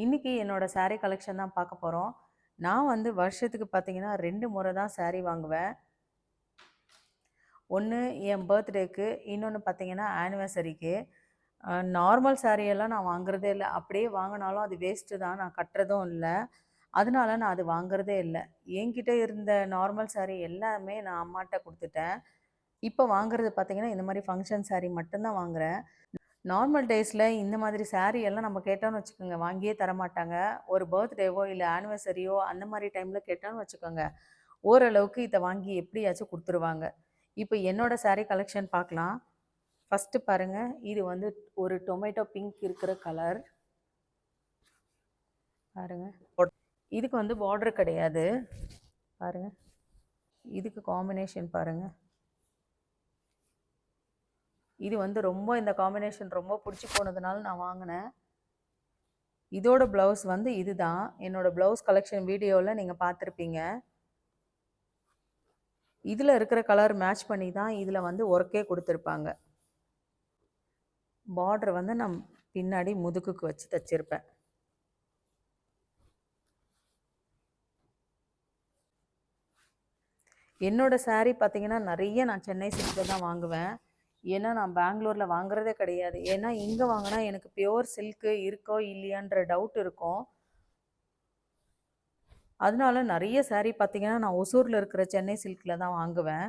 இன்னைக்கு என்னோட saree collection தான் பார்க்க போறோம். நான் வந்து வருஷத்துக்கு பார்த்தீங்கன்னா 2 முறை தான் saree வாங்குவேன். ஒண்ணு என் பர்த்டேக்கு, இன்னொன்னு பார்த்தீங்கன்னா ஆனிவர்சரிக்கு. நார்மல் saree எல்லாம் நான் வாங்குறதே இல்ல. அப்படியே வாங்குனாலும் அது வேஸ்ட்டு தான். நான் கட்டுறதும் இல்ல. அதனால நான் அது வாங்குறதே இல்ல. என்கிட்ட இருந்த நார்மல் saree எல்லாமே நான் அம்மாட்ட குடுத்துட்டேன். இப்ப வாங்குறது பார்த்தீங்கன்னா, இந்த மாரி ஃபங்ஷன் saree மட்டும் தான் வாங்குறேன். நார்மல் டேஸ்ல இந்த மாதிரி saree எல்லாம் நம்ம கேட்டோம்னு வச்சுக்கோங்க, வாங்கியே தரமாட்டாங்க. ஒரு பர்த்டேவோ, இல்ல ஆனிவர்சரியோ அந்த மாரி டைம்ல கேட்டோம்னு வச்சுக்கோங்க, ஓரளவுக்கு இத வாங்கி எப்படியாச்சும் குடுத்துருவாங்க. இப்ப என்னோட saree கலெக்ஷன் பார்க்கலாம். ஃபர்ஸ்ட்டு பாருங்க, இது வந்து ஒரு டொமேட்டோ பிங்க் இருக்கிற கலர். பாருங்க. இதுக்கு வந்து பார்டர் கிடையாது. பாருங்க. இதுக்கு காம்பினேஷன் பாருங்க. இது வந்து ரொம்ப இந்த காம்பினேஷன் ரொம்ப புடிச்சு போனதுனால நான் வாங்குனேன். இதோட ப்ளவுஸ் வந்து இதுதான். என்னோட ப்ளவுஸ் கலெக்ஷன் வீடியோல நீங்க பார்த்துருப்பீங்க. இதுல இருக்கிற கலர் மேட்ச் பண்ணி தான் இதுல வந்து ஒர்க்கே குடுத்துருப்பாங்க. பார்டர் வந்து நான் பின்னாடி முதுகுக்கு வச்சு தச்சிருப்பேன். என்னோட saree பார்த்தீங்கன்னா, நெறைய நான் சென்னை சில்க்ல தான் வாங்குவேன். ஏன்னா, நான் பெங்களூர்ல வாங்குறதே கிடையாது. ஏன்னா, இங்க வாங்குனா எனக்கு பியூர் சில்க் இருக்கோ இல்லையான்ற டவுட் இருக்கும். அதனால நெறைய saree பார்த்தீங்கன்னா, நான் ஒசூர்ல இருக்கிற சென்னை சில்க்ல தான் வாங்குவேன்.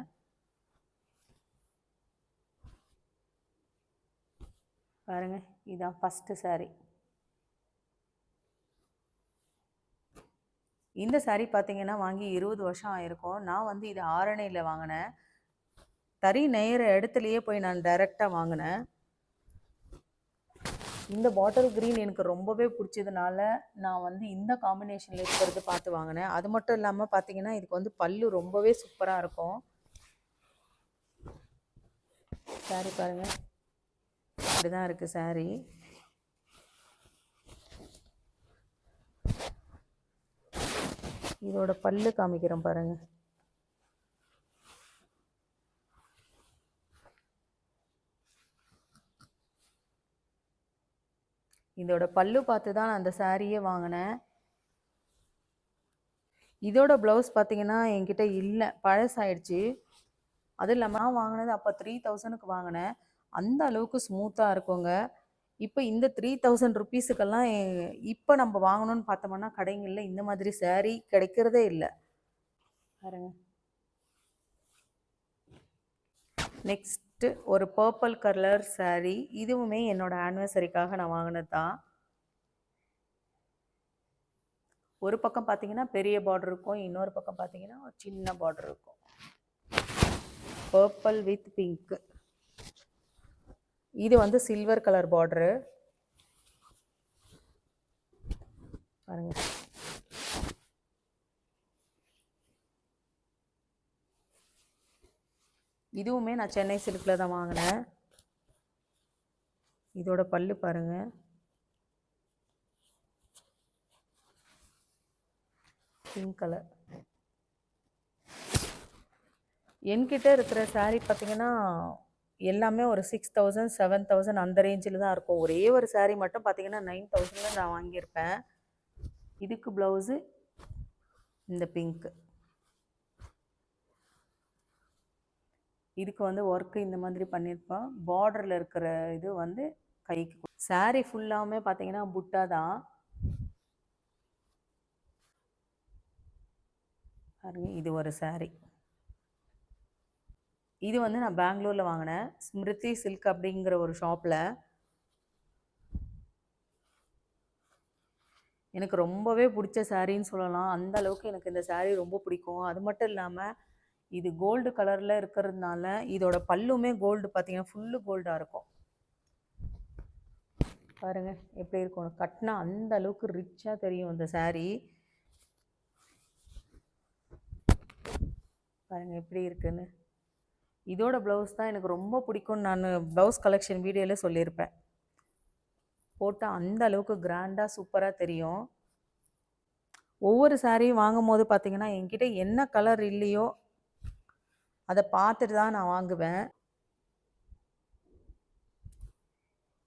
பாருங்க, இதான் ஃபர்ஸ்ட் saree. இந்த saree பார்த்தீங்கன்னா, வாங்கி 20 வருஷம் ஆயிருக்கும். நான் வந்து இது ஆரணியில வாங்குனேன். தறி நெய்யிற இடத்துலயே போய் நான் டைரக்ட்டா வாங்குனேன். இந்த பாட்டில் கிரீன் எனக்கு ரொம்பவே பிடிச்சதுனால, நான் வந்து இந்த காம்பினேஷன்ல இருக்கிறது பார்த்து வாங்குனேன். அது மட்டும் இல்லாம பார்த்தீங்கன்னா, இதுக்கு வந்து பல்லு ரொம்பவே சூப்பரா இருக்கும். saree பாருங்க. இப்படிதான் இருக்கு saree. இதோட பல்லு காமிக்கிறேன் பாருங்க. இதோட பல்லு பார்த்து தான் நான் அந்த சாரியே வாங்கினேன். இதோட ப்ளவுஸ் பார்த்தீங்கன்னா என்கிட்ட இல்லை, பழசாயிடுச்சு. அது இல்லாமல் நான் வாங்கினது அப்போ 3000க்கு வாங்கினேன். அந்த அளவுக்கு ஸ்மூத்தாக இருக்குங்க. இப்போ இந்த 3000 ருபீஸுக்கெல்லாம் இப்போ நம்ம வாங்கணும்னு பார்த்தோம்னா கடைங்களில் இந்த மாதிரி saree கிடைக்கிறதே இல்லை. பாருங்க. நெக்ஸ்ட்டு ஒரு பர்பிள் கலர் saree. இதுவுமே என்னோட ஆனிவர்சரிக்காக நான் வாங்கினது தான். ஒரு பக்கம் பார்த்தீங்கன்னா பெரிய பார்டர் இருக்கும், இன்னொரு பக்கம் பார்த்தீங்கன்னா ஒரு சின்ன பார்டர் இருக்கும். Purple with pink. இது வந்து சில்வர் கலர் பார்டரு. பாருங்க. இதுவுமே நான் சென்னை சில்க்ல தான் வாங்கினேன். இதோட பல்லு பாருங்க. Pink colour. என்கிட்ட இருக்கிற saree பார்த்தீங்கன்னா எல்லாமே ஒரு 6000 7000 அந்த ரேஞ்சில் தான் இருக்கும். ஒரே ஒரு saree மட்டும் பார்த்தீங்கன்னா 9000ல நான் வாங்கியிருப்பேன். இதுக்கு ப்ளவுஸு இந்த பிங்க். இதுக்கு வந்து ஒர்க்கு இந்த மாதிரி பண்ணியிருப்பேன். பார்டரில் இருக்கிற இது வந்து கைக்கு. saree ஃபுல்லாமே பார்த்தீங்கன்னா புட்டா தான். பாருங்க, இது ஒரு saree. இது வந்து நான் பெங்களூர்ல வாங்கினேன், ஸ்மிருதி சில்க் அப்படிங்கிற ஒரு ஷாப்ல. எனக்கு ரொம்பவே பிடிச்ச சாரின்னு சொல்லலாம். அந்த அளவுக்கு எனக்கு இந்த saree ரொம்ப பிடிக்கும். அது மட்டும் இல்லாமல் இது கோல்டு கலர்ல இருக்கிறதுனால இதோட பல்லுமே கோல்டு பார்த்தீங்கன்னா ஃபுல்லு கோல்டாக இருக்கும். பாருங்க எப்படி இருக்கும், கட்டினா அந்த அளவுக்கு ரிச்சாக தெரியும் இந்த saree. பாருங்க எப்படி இருக்குன்னு. இதோட ப்ளவுஸ் தான் எனக்கு ரொம்ப பிடிக்கும்னு நான் ப்ளவுஸ் கலெக்ஷன் வீடியோவில் சொல்லியிருப்பேன். போட்டால் அந்த அளவுக்கு கிராண்டாக சூப்பராக தெரியும். ஒவ்வொரு சாரியும் வாங்கும் போது பார்த்தீங்கன்னா என்கிட்ட என்ன கலர் இல்லையோ அதை பார்த்துட்டு தான் நான் வாங்குவேன்.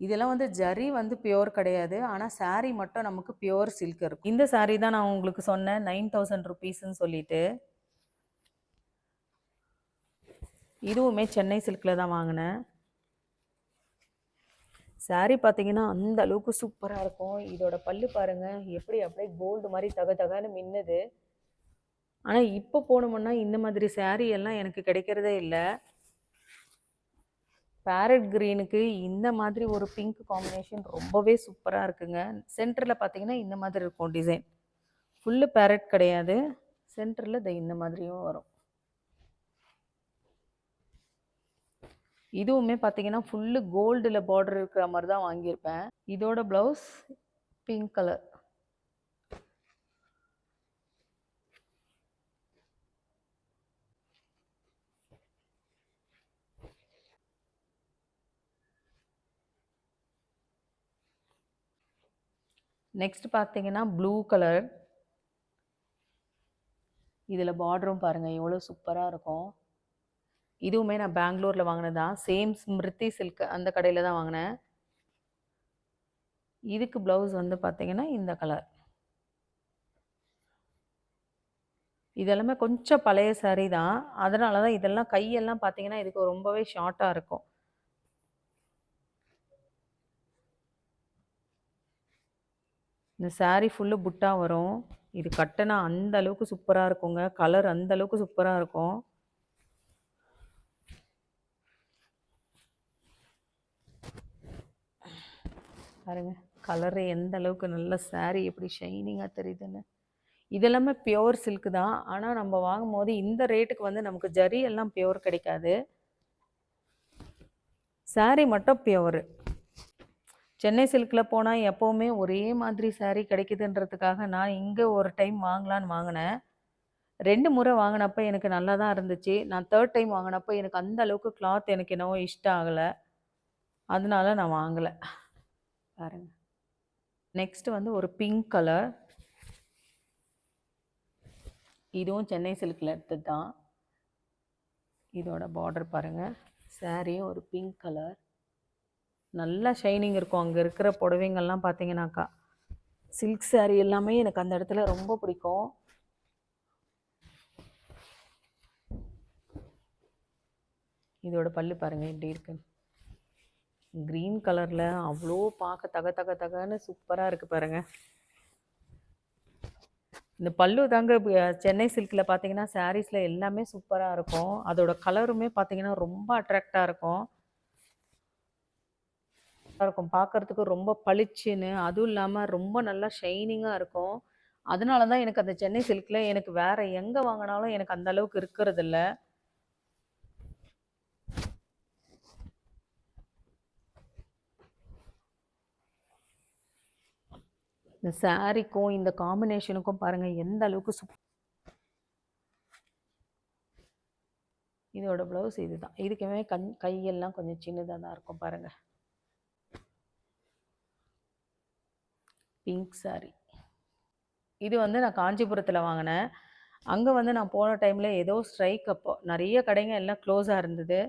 இதெல்லாம் வந்து ஜரி வந்து பியூர் கிடையாது. ஆனா சாரி மட்டும் நமக்கு பியூர் சில்க் இருக்கும். இந்த சாரி தான் நான் உங்களுக்கு சொன்னேன் 9000 ரூபீஸ்ன்னு சொல்லிட்டு. இதுவுமே சென்னை சில்க்ல தான் வாங்கினேன். சாரி பார்த்தீங்கன்னா அந்த அளவுக்கு சூப்பராக இருக்கும். இதோட பல்லு பாருங்க எப்படி அப்படியே கோல்டு மாதிரி தக தகன்னு மின்னுது. ஆனால் இப்போ போனோம்னா இந்த மாதிரி சாரி எல்லாம் எனக்கு கிடைக்கிறதே இல்லை. பேரட் க்ரீனுக்கு இந்த மாதிரி ஒரு பிங்க் காம்பினேஷன் ரொம்பவே சூப்பராக இருக்குங்க. சென்டரில் பார்த்தீங்கன்னா இந்த மாதிரி இருக்கும் டிசைன். ஃபுல்லு பேரட் கிடையாது, சென்டரில் இந்த மாதிரியும் வரும். இதுவுமே பார்த்தீங்கன்னா ஃபுல்லு கோல்டில் பார்டர் இருக்கிற மாதிரி தான் வாங்கியிருப்பேன். இதோட ப்ளவுஸ் பிங்க் கலர். நெக்ஸ்ட் பார்த்தீங்கன்னா ப்ளூ கலர். இதில் பார்டரும் பாருங்கள் எவ்வளோ சூப்பராக இருக்கும். இதுவுமே நான் பெங்களூரில் வாங்கினது தான். சேம் ஸ்மிருதி சில்க் அந்த கடையில் தான் வாங்கினேன். இதுக்கு ப்ளவுஸ் வந்து பார்த்தீங்கன்னா இந்த கலர். இதெல்லாமே கொஞ்சம் பழைய சாரி தான். அதனால தான் இதெல்லாம் கையெல்லாம் பார்த்தீங்கன்னா இதுக்கு ரொம்பவே ஷார்ட்டாக இருக்கும். இந்த சாரி ஃபுல்லு புட்டா வரும். இது கட்டினா அந்த அளவுக்கு சூப்பராக இருக்குங்க. கலர் அந்த அளவுக்கு சூப்பராக இருக்கும். பாருங்க கலரு எந்த அளவுக்கு நல்ல சாரி எப்படி ஷைனிங்காக தெரியுதுன்னு. இதெல்லாமே பியோர் சில்க் தான். ஆனால் நம்ம வாங்கும்போது இந்த ரேட்டுக்கு வந்து நமக்கு ஜரி எல்லாம் பியோர் கிடைக்காது. சாரி மட்டும் பியோரு. சென்னை சில்கில் போனால் எப்போவுமே ஒரே மாதிரி சாரி கிடைக்குதுன்றதுக்காக நான் இங்கே ஒரு டைம் வாங்கலான்னு வாங்கினேன். 2 முறை வாங்கினப்போ எனக்கு நல்லா தான் இருந்துச்சு. நான் 3rd டைம் வாங்கினப்போ எனக்கு அந்த அளவுக்கு கிளாத் எனக்கு என்னவோ இஷ்டம் ஆகலை. அதனால நான் வாங்கலை. பாருங்க நெக்ஸ்ட் வந்து ஒரு பிங்க் கலர். இதுவும் சென்னை சில்கில் எடுத்தது தான். இதோட பார்டர் பாருங்கள். சாரியும் ஒரு பிங்க் கலர். நல்லா ஷைனிங் இருக்கும். அங்கே இருக்கிற புடவைங்கள்லாம் பார்த்தீங்கன்னாக்கா சில்க் சாரி எல்லாமே எனக்கு அந்த இடத்துல ரொம்ப பிடிக்கும். இதோட பல்லு பாருங்கள் எப்படி இருக்கு. க்ரீன் கலரில் அவ்வளோ பார்க்க தக தக தகன்னு சூப்பராக இருக்குது பாருங்கள். இந்த பல்லு தாங்க சென்னை சில்கில் பார்த்தீங்கன்னா சாரீஸில் எல்லாமே சூப்பராக இருக்கும். அதோட கலருமே பார்த்தீங்கன்னா ரொம்ப அட்ராக்டாக இருக்கும். பார்க்குறதுக்கு ரொம்ப பளிச்சுன்னு, அதுவும் இல்லாமல் ரொம்ப நல்லா ஷைனிங்காக இருக்கும். அதனால தான் எனக்கு அந்த சென்னை சில்கில் எனக்கு வேறு எங்கே வாங்கினாலும் எனக்கு அந்த அளவுக்கு இருக்கிறதில்ல. இந்த சாரிக்கும் இந்த காம்பினேஷனுக்கும் பாருங்கள் எந்த அளவுக்கு இதோட ப்ளவுஸ் இதுதான். இதுக்குமே கையெல்லாம் கொஞ்சம் சின்னதாக தான் இருக்கும் பாருங்கள். Pink sorry. இது வந்து நான் காஞ்சிபுரத்தில் வாங்கினேன். அங்கே வந்து நான் போன டைமில் ஏதோ ஸ்ட்ரைக் அப்போ நிறைய கடைங்க எல்லாம் க்ளோஸாக இருந்தது.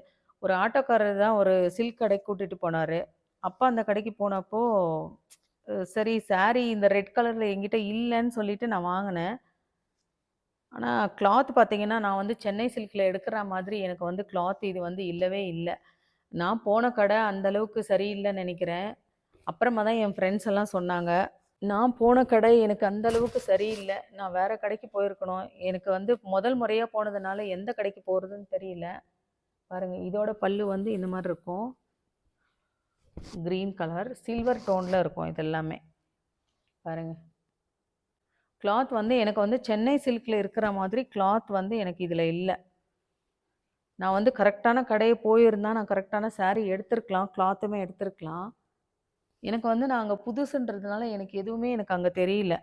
ஒரு ஆட்டோக்காரர் தான் ஒரு சில்க் கடைக்கு கூட்டிகிட்டு போனார். அப்போ அந்த கடைக்கு போனப்போ சரி சாரி இந்த ரெட் கலரில் என்கிட்ட இல்லைன்னு சொல்லிட்டு நான் வாங்கினேன். ஆனால் கிளாத் பார்த்தீங்கன்னா நான் வந்து சென்னை சில்கில் எடுக்கிற மாதிரி எனக்கு வந்து கிளாத் இது வந்து இல்லவே இல்லை. நான் போன கடை அந்தளவுக்கு சரியில்லைன்னு நினைக்கிறேன். அப்புறமா தான் என் ஃப்ரெண்ட்ஸ் எல்லாம் சொன்னாங்க. நான் போன கடை எனக்கு அந்த அளவுக்கு சரியில்லை. நான் வேறு கடைக்கு போயிருக்கணும். எனக்கு வந்து முதல் முறையாக போனதுனால எந்த கடைக்கு போகிறதுன்னு தெரியல. பாருங்கள் இதோட பல்லு வந்து இந்த மாதிரி இருக்கும். க்ரீன் கலர் சில்வர் டோனில் இருக்கும் இது எல்லாமே. பாருங்கள் கிளாத் வந்து எனக்கு வந்து சென்னை சில்கில் இருக்கிற மாதிரி கிளாத் வந்து எனக்கு இதில் இல்லை. நான் வந்து கரெக்டான கடையை போயிருந்தால் நான் கரெக்டான சாரீ எடுத்திருக்கலாம், கிளாத்துமே எடுத்திருக்கலாம். எனக்கு வந்து நான் அங்கே புதுசுன்றதுனால எனக்கு எதுவுமே எனக்கு அங்கே தெரியல.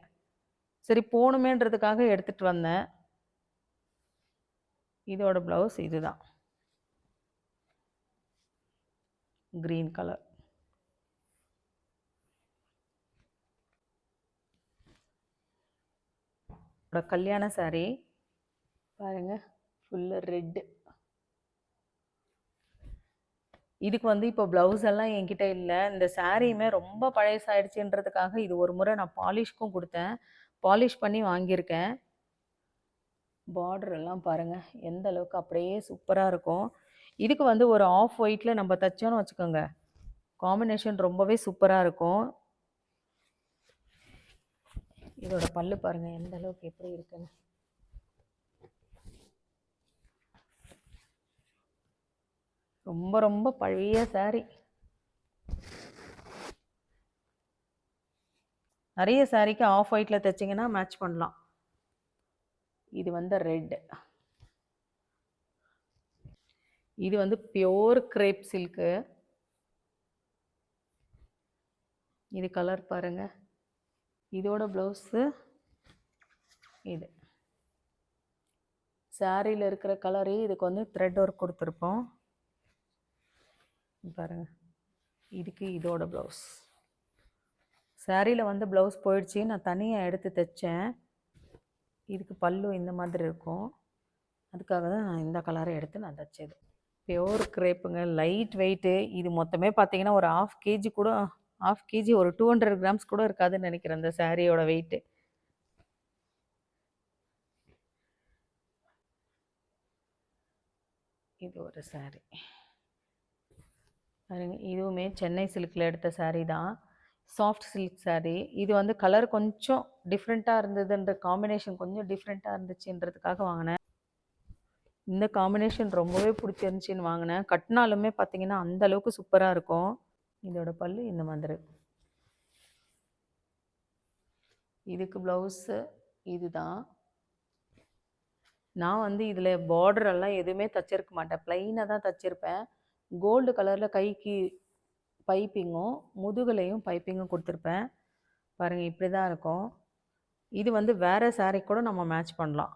சரி போகணுமேன்றதுக்காக எடுத்துகிட்டு வந்தேன். இதோட ப்ளவுஸ் இதுதான். Green colour. கல்யாண சாரீ பாருங்கள் ஃபுல்லு ரெட்டு. இதுக்கு வந்து இப்போ ப்ளவுஸ் எல்லாம் என்கிட்ட இல்ல. இந்த சாரியுமே ரொம்ப பழசாயிடுச்சுன்றதுக்காக இது ஒரு முறை நான் பாலிஷ்க்கும் குடுத்தேன். பாலிஷ் பண்ணி வாங்கியிருக்கேன். பார்டர் எல்லாம் பாருங்க, எந்த அளவுக்கு அப்படியே சூப்பரா இருக்கும். இதுக்கு வந்து ஒரு ஆஃப் ஒயிட்ல நம்ம தச்சோம்னு வச்சுக்கோங்க, காம்பினேஷன் ரொம்பவே சூப்பரா இருக்கும். இதோட பல்லு பாருங்க எந்த அளவுக்கு எப்படி இருக்குன்னு. ரொம்ப ரொம்ப பழைய சாரி. நிறைய சாரிக்கு ஆஃப் ஒயிட்ல தைச்சிங்கன்னா மேட்ச் பண்ணலாம். இது வந்து ரெட். இது வந்து பியோர் கிரேப் சில்க்கு. இது கலர் பாருங்க. இதோட ப்ளவுஸு இது. சாரியில் இருக்கிற கலரே இதுக்கு வந்து த்ரெட் ஒர்க் கொடுத்துருப்போம் பாருங்க. இதுக்கு இதோட ப்ளவுஸ். சாரியில் வந்து ப்ளவுஸ் போயிடுச்சு, நான் தனியாக எடுத்து தைச்சேன். இதுக்கு பல்லு இந்த மாதிரி இருக்கும், அதுக்காக தான் நான் இந்த கலரை எடுத்து நான் தைச்சது. பியோர் கிரேப்புங்க, லைட் வெயிட்டு. இது மொத்தமே பார்த்தீங்கன்னா ஒரு ½ கேஜி கூட, ½ கேஜி ஒரு 200 கிராம்ஸ் கூட இருக்காதுன்னு நினைக்கிறேன் இந்த சாரியோட வெயிட்டு. இது ஒரு சாரி பாருங்க. இதுவுமே சென்னை சில்கில் எடுத்த சாரீ தான், சாஃப்ட் சில்க் சாரீ. இது வந்து கலர் கொஞ்சம் டிஃப்ரெண்ட்டாக இருந்ததுன்ற, காம்பினேஷன் கொஞ்சம் டிஃப்ரெண்ட்டாக இருந்துச்சுன்றதுக்காக வாங்கினேன். இந்த காம்பினேஷன் ரொம்பவே பிடிச்சிருந்துச்சின்னு வாங்கினேன். கட்டினாலுமே பார்த்தீங்கன்னா அந்த அளவுக்கு சூப்பராக இருக்கும். இதோட பல்லு இந்த மாதிரி. இதுக்கு ப்ளவுஸு இதுதான். நான் வந்து இதில் பார்டரெல்லாம் எதுவுமே தச்சிருக்க மாட்டேன், ப்ளைனாக தான் தச்சிருப்பேன். கோல்டு கலரில் கைக்கு பைப்பிங்கும் முதுகுலையும் பைப்பிங்கும் கொடுத்துருப்பேன் பாருங்கள். இப்படி தான் இருக்கும். இது வந்து வேறு சாரீ கூட நம்ம மேட்ச் பண்ணலாம்.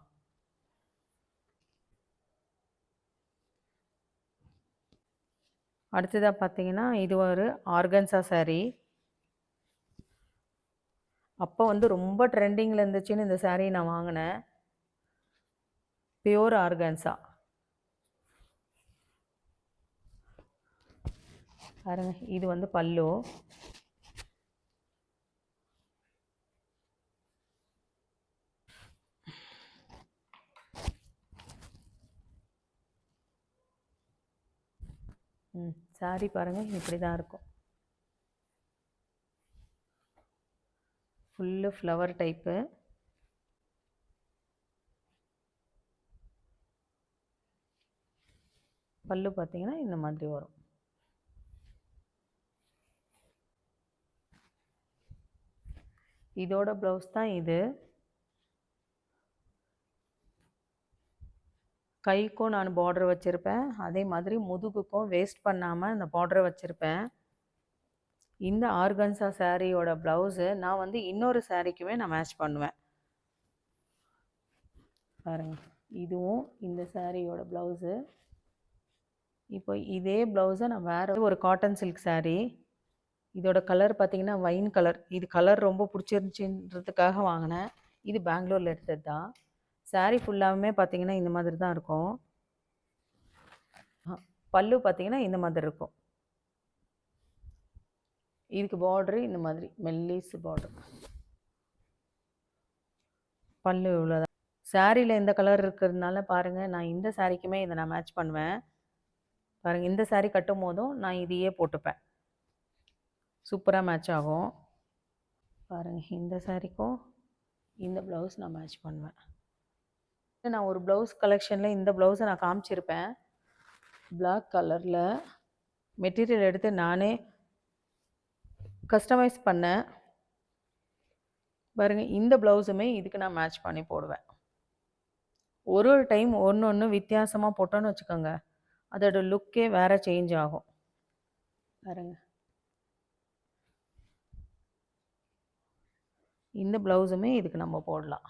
அடுத்ததாக பார்த்தீங்கன்னா இது ஒரு ஆர்கன்சா சாரீ. அப்போ வந்து ரொம்ப ட்ரெண்டிங்கில் இருந்துச்சுன்னு இந்த சாரீ நான் வாங்கினேன். பியோர் ஆர்கன்சா பாருங்க. இது வந்து பல்லு. சாரி பாருங்கள், இப்படி தான் இருக்கும். Full flower type. பல்லு பார்த்தீங்கன்னா இந்த மாதிரி வரும். இதோட ப்ளவுஸ் தான் இது. கைக்கும் நான் பார்டர் வச்சுருப்பேன், அதே மாதிரி முதுகுக்கும் வேஸ்ட் பண்ணாமல் இந்த பார்டரை வச்சுருப்பேன். இந்த ஆர்கன்சா சாரியோட ப்ளவுஸு நான் வந்து இன்னொரு சாரிக்குமே நான் மேட்ச் பண்ணுவேன் பாருங்கள். இதுவும் இந்த சாரியோட ப்ளவுஸு. இப்போ இதே ப்ளவுஸை நான் வேறு ஒரு காட்டன் சில்க் சாரீ. இதோட கலர் பார்த்திங்கன்னா வைன் கலர். இது கலர் ரொம்ப பிடிச்சிருந்துச்சின்றதுக்காக வாங்கினேன். இது பெங்களூரில் எடுத்தது தான். சாரீ ஃபுல்லாகவுமே பார்த்திங்கன்னா இந்த மாதிரி தான் இருக்கும். பல்லு பார்த்திங்கன்னா இந்த மாதிரி இருக்கும். இதுக்கு பார்டரு இந்த மாதிரி மெல்லிஸ் பார்டர். பல்லு இவ்வளோதான். சாரியில் இந்த கலர் இருக்கிறதுனால பாருங்கள், நான் இந்த சாரிக்குமே இதை நான் மேட்ச் பண்ணுவேன் பாருங்கள். இந்த சாரீ கட்டும் போதும் நான் இதையே போட்டுப்பேன், சூப்பராக மேட்ச் ஆகும் பாருங்கள். இந்த சாரிக்கும் இந்த ப்ளவுஸ் நான் மேட்ச் பண்ணுவேன். நான் ஒரு ப்ளவுஸ் கலெக்ஷனில் இந்த ப்ளவுஸை நான் காமிச்சிருப்பேன். பிளாக் கலரில் மெட்டீரியல் எடுத்து நானே கஸ்டமைஸ் பண்ணேன் பாருங்கள். இந்த ப்ளவுஸுமே இதுக்கு நான் மேட்ச் பண்ணி போடுவேன். ஒரு டைம் ஒன்று ஒன்று வித்தியாசமாக போட்டோன்னு வச்சுக்கோங்க, அதோட லுக்கே வேறு சேஞ்ச் ஆகும் பாருங்கள். இந்த ப்ளவுஸுமே இதுக்கு நம்ம போடலாம்.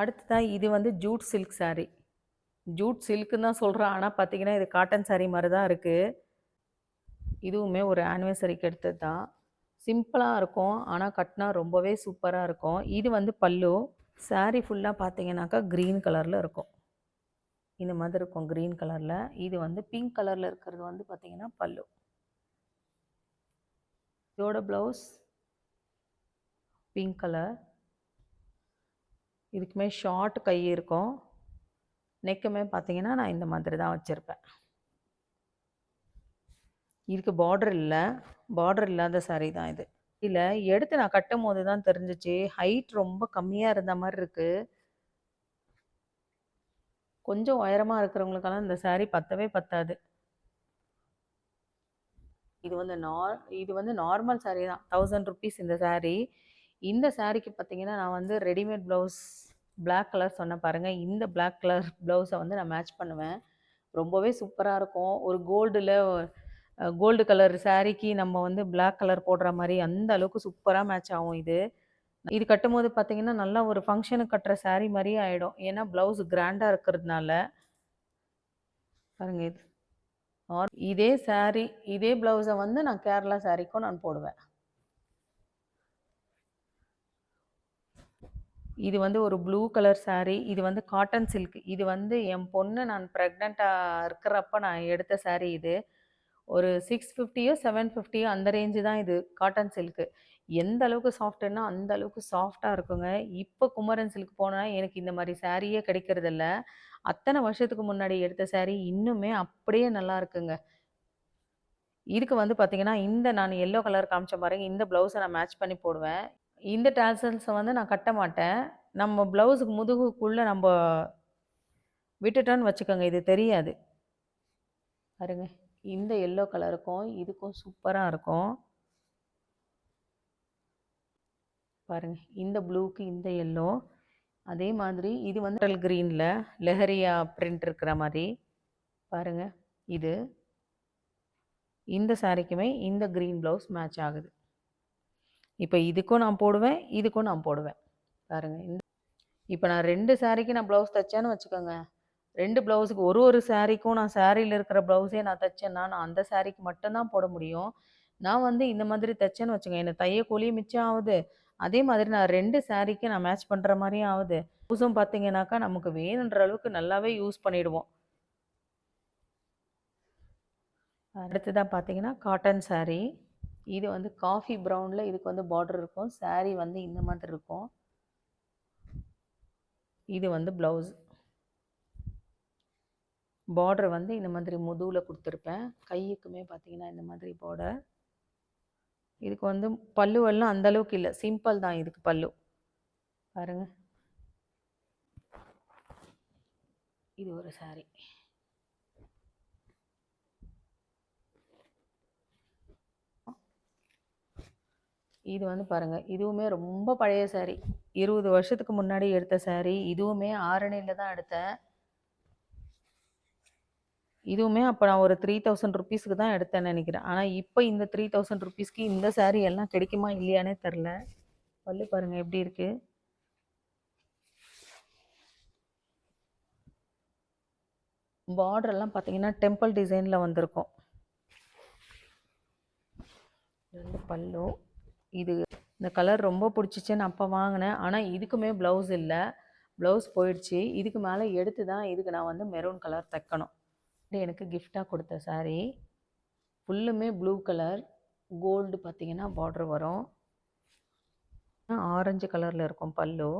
அடுத்ததாக இது வந்து ஜூட் சில்க் சாரீ. ஜூட் சில்க்குன்னு தான் சொல்கிறேன், ஆனால் பார்த்தீங்கன்னா இது காட்டன் சாரீ மாதிரி தான் இருக்குது. இதுவுமே ஒரு ஆனிவர்சரிக்கு எடுத்தது தான். சிம்பிளாக இருக்கும், ஆனால் கட்டினா ரொம்பவே சூப்பராக இருக்கும். இது வந்து பல்லு. சாரீ ஃபுல்லாக பார்த்தீங்கன்னாக்கா க்ரீன் கலரில் இருக்கும். இந்த மாதிரி இருக்கும் க்ரீன் கலரில். இது வந்து பிங்க் கலரில் இருக்கிறது வந்து பார்த்திங்கன்னா பல்லு. இதோட ப்ளவுஸ் பிங்க் கலர். இதுக்குமே ஷார்ட் கை இருக்கும். நெக்குமே பார்த்திங்கன்னா நான் இந்த மாதிரி தான் வச்சுருப்பேன். இதுக்கு பார்டர் இல்லை, பார்டர் இல்லாத சாரீ தான் இது. இல்லை, எடுத்து நான் கட்டும் போது தான் தெரிஞ்சிச்சு ஹைட் ரொம்ப கம்மியாக இருந்த மாதிரி இருக்குது. கொஞ்சம் உயரமாக இருக்கிறவங்களுக்கெல்லாம் இந்த சாரீ பத்தவே பத்தாது. இது வந்து நார்மல் சாரீ தான், 1000 ருபீஸ் இந்த சாரீ. இந்த சாரீக்கு பார்த்தீங்கன்னா நான் வந்து ரெடிமேட் ப்ளவுஸ் பிளாக் கலர் சொன்னேன் பாருங்கள், இந்த பிளாக் கலர் ப்ளவுஸை வந்து நான் மேட்ச் பண்ணுவேன். ரொம்பவே சூப்பராக இருக்கும். ஒரு கோல்டு கலர் சாரீக்கு நம்ம வந்து பிளாக் கலர் போடுற மாதிரி அந்த அளவுக்கு சூப்பராக மேட்ச் ஆகும் இது. இது கட்டும்போது பார்த்தீங்கன்னா நல்லா ஒரு ஃபங்க்ஷனுக்கு கட்டுற சாரீ மாதிரியே ஆகிடும். ஏன்னா ப்ளவுஸ் கிராண்டாக இருக்கிறதுனால. பாருங்க, இதே சாரீ இதே ப்ளவுஸை வந்து நான் கேரளா சாரீக்கும் நான் போடுவேன். இது வந்து ஒரு ப்ளூ கலர் சாரீ. இது வந்து காட்டன் சில்க். இது வந்து என் பொண்ணு நான் ப்ரெக்னெண்ட்டாக இருக்கிறப்ப நான் எடுத்த சாரீ இது. ஒரு 650யோ 750யோ அந்த ரேஞ்சு தான் இது. Cotton silk. எந்த அளவுக்கு சாஃப்ட்டுன்னா அந்த அளவுக்கு சாஃப்டாக இருக்குங்க. இப்போ குமரன் சில்க் போனால் எனக்கு இந்த மாதிரி சாரியே கிடைக்கிறதில்ல. அத்தனை வருஷத்துக்கு முன்னாடி எடுத்த சாரீ இன்னுமே அப்படியே நல்லா இருக்குங்க. இதுக்கு வந்து பார்த்தீங்கன்னா இந்த நான் எல்லோ கலர் காமிச்சேன் பாருங்க, இந்த ப்ளவுஸை நான் மேட்ச் பண்ணி போடுவேன். இந்த டாசல்ஸை வந்து நான் கட்ட மாட்டேன். நம்ம ப்ளவுஸுக்கு முதுகுக்குள்ளே நம்ம விட்டுட்டோன்னு வச்சுக்கோங்க, இது தெரியாது. பாருங்க, இந்த எல்லோ கலருக்கும் இதுக்கும் சூப்பராக இருக்கும். பாருங்க, இந்த ப்ளூக்கு இந்த எல்லோ. அதே மாதிரி இது வந்து க்ரீனில் லெஹரியா பிரிண்ட் இருக்கிற மாதிரி. பாருங்க, இது இந்த சாரிக்குமே இந்த க்ரீன் ப்ளவுஸ் மேட்ச் ஆகுது. இப்போ இதுக்கும் நான் போடுவேன், இதுக்கும் நான் போடுவேன். பாருங்கள், இப்போ நான் 2 சாரீக்கு நான் ப்ளவுஸ் தைச்சேன்னு வச்சுக்கோங்க, 2 ப்ளவுஸுக்கு ஒரு சாரீக்கும் நான் சாரியில் இருக்கிற ப்ளவுஸே நான் தைச்சேன்னா நான் அந்த சாரீக்கு மட்டும்தான் போட முடியும். நான் வந்து இந்த மாதிரி தைச்சேன்னு வச்சுக்கோங்க, எனக்கு தைய கூலியும் மிச்சம் ஆகுது. அதே மாதிரி நான் 2 சாரீக்கு நான் மேட்ச் பண்ணுற மாதிரியும் ஆகுது. ப்ளவுஸும் பார்த்தீங்கன்னாக்கா நமக்கு வேணுன்ற அளவுக்கு நல்லாவே யூஸ் பண்ணிவிடுவோம். அடுத்ததாக பார்த்தீங்கன்னா காட்டன் சாரீ. இது வந்து காஃபி ப்ரௌனில் இதுக்கு வந்து பார்டர் இருக்கும். சாரீ வந்து இந்த மாதிரி இருக்கும். இது வந்து ப்ளவுஸ். பார்டர் வந்து இந்த மாதிரி முதுகில் கொடுத்துருப்பேன். கையுக்குமே பார்த்தீங்கன்னா இந்த மாதிரி பார்டர். இதுக்கு வந்து பல்லுவெல்லாம் அந்தளவுக்கு இல்லை, சிம்பிள் தான் இதுக்கு பல்லு. பாருங்க, இது ஒரு சாரீ. இது வந்து பாருங்கள், இதுவுமே ரொம்ப பழைய சாரீ. 20 வருஷத்துக்கு முன்னாடி எடுத்த சாரீ. இதுவுமே ஆரணியில் தான் எடுத்தேன். இதுவுமே அப்போ நான் ஒரு 3000 ருபீஸ்க்கு தான் எடுத்தேன்னு நினைக்கிறேன். ஆனால் இப்போ இந்த 3000 ருபீஸ்க்கு இந்த சாரீ எல்லாம் கிடைக்குமா இல்லையானே தெரில. பல்லு பாருங்கள் எப்படி இருக்குது. பார்டரெல்லாம் பார்த்தீங்கன்னா டெம்பிள் டிசைனில் வந்திருக்கும். ரெண்டு பல்லு. இது இந்த கலர் ரொம்ப பிடிச்சிச்சுன்னு அப்போ வாங்கினேன். ஆனால் இதுக்குமே ப்ளவுஸ் இல்லை, ப்ளவுஸ் போயிடுச்சு. இதுக்கு மேலே எடுத்து தான் இதுக்கு நான் வந்து மெரூன் கலர் தைக்கணும். எனக்கு கிஃப்டாக கொடுத்த சாரீ. ஃபுல்லுமே ப்ளூ கலர், கோல்டு பார்த்தீங்கன்னா பார்டர் வரும். ஆரஞ்சு கலரில் இருக்கும் பல்லு.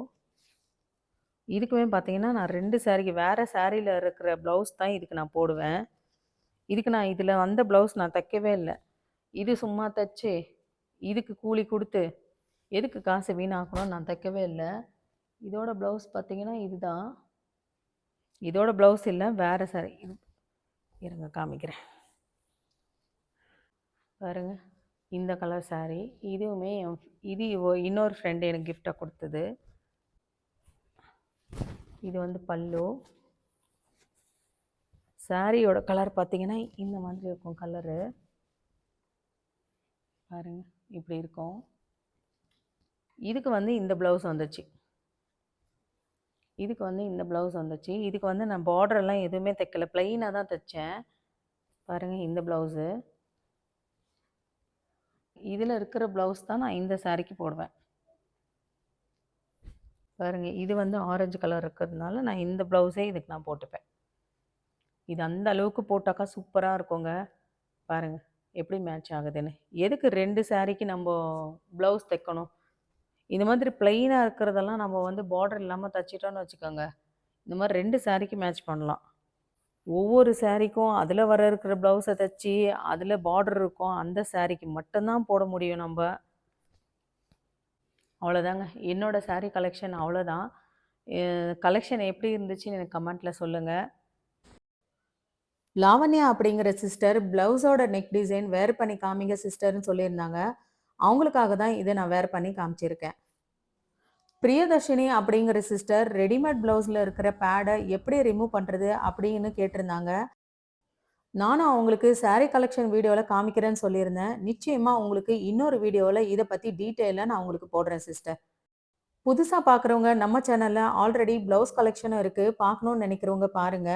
இதுக்குமே பார்த்தீங்கன்னா நான் 2 சாரீக்கு வேறு சாரியில் இருக்கிற ப்ளவுஸ் தான் இதுக்கு நான் போடுவேன். இதுக்கு நான் இதில் வந்த ப்ளவுஸ் நான் தைக்கவே இல்லை. இது சும்மா தைச்சி இதுக்கு கூலி கொடுத்து எதுக்கு காசு வீணாக்கணும்னு நான் தைக்கவே இல்லை. இதோட ப்ளவுஸ் பார்த்தீங்கன்னா இதுதான். இதோட ப்ளவுஸ் இல்லை, வேறு சாரி. இது இருங்க காமிக்கிறேன். பாருங்க, இந்த கலர் சாரீ. இதுவுமே இது இன்னொரு ஃப்ரெண்டு எனக்கு கிஃப்டாக கொடுத்தது. இது வந்து பல்லு. சாரியோட கலர் பார்த்தீங்கன்னா இந்த மாதிரி இருக்கும் கலரு. பாருங்க, இப்படி இருக்கும். இதுக்கு வந்து இந்த ப்ளவுஸ் வந்துச்சு. இதுக்கு வந்து இந்த ப்ளவுஸ் வந்துச்சு. இதுக்கு வந்து நான் பார்டரெல்லாம் எதுவுமே தைக்கல, ப்ளைனாக தான் தைச்சேன். பாருங்கள், இந்த ப்ளவுஸு. இதில் இருக்கிற ப்ளவுஸ் தான் நான் இந்த சாரிக்கு போடுவேன். பாருங்கள், இது வந்து ஆரஞ்சு கலர் இருக்கிறதுனால நான் இந்த ப்ளவுஸே இதுக்கு நான் போட்டுப்பேன். இது அந்த அளவுக்கு போட்டாக்கா சூப்பரா இருக்குங்க. பாருங்க, எப்படி மேட்ச் ஆகுதுன்னு. எதுக்கு 2 சாரீக்கு நம்ப ப்ளவுஸ் தைக்கணும்? இந்த மாதிரி பிளெயினா இருக்கிறதெல்லாம் நம்ம வந்து பார்டர் இல்லாம தச்சுட்டோம்னு வச்சுக்கோங்க, இந்த மாரி 2 சாரீக்கு மேட்ச் பண்ணலாம். ஒவ்வொரு சாரீக்கும் அதில வர இருக்கிற ப்ளவுஸ தச்சு, அதில பார்டர் இருக்கும். அந்த சாரீக்கு மட்டும் தான் போட முடியும் நம்ப. அவ்வளோதாங்க. என்னோட சாரீ கலெக்ஷன் அவ்வளோதான். கலெக்ஷன் எப்படி இருந்துச்சுன்னு எனக்கு கமெண்ட்ல சொல்லுங்க. லாவண்யா அப்படிங்கிற சிஸ்டர் ப்ளவுஸோட நெக் டிசைன் வேர் பண்ணி காமிங்க சிஸ்டர்ன்னு சொல்லியிருந்தாங்க. அவங்களுக்காக தான் இத நான் வேர் பண்ணி காமிச்சிருக்கேன். பிரியதர்ஷினி அப்படிங்கிற சிஸ்டர் ரெடிமேட் ப்ளவுஸ்ல இருக்கிற பேட எப்படி ரிமூவ் பண்றது அப்படின்னு கேட்டிருந்தாங்க. நானும் அவங்களுக்கு சாரீ கலெக்ஷன் வீடியோல காமிக்கிறேன்னு சொல்லியிருந்தேன். நிச்சயமா உங்களுக்கு இன்னொரு வீடியோல இத பத்தி டீட்டெயிலா நான் உங்களுக்கு போடுறேன் சிஸ்டர். புதுசா பார்க்குறவங்க நம்ம சேனல்ல ஆல்ரெடி ப்ளவுஸ் கலெக்ஷனும் இருக்கு. பார்க்கணும்னு நினைக்கிறவங்க பாருங்க.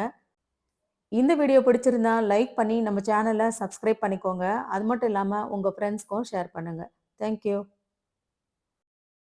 இந்த வீடியோ பிடிச்சிருந்தா லைக் பண்ணி நம்ம சேனல சப்ஸ்கிரைப் பண்ணிக்கோங்க. அது மட்டும் இல்லாம உங்க ஃப்ரெண்ட்ஸ்க்கும் ஷேர் பண்ணுங்க. Thank you.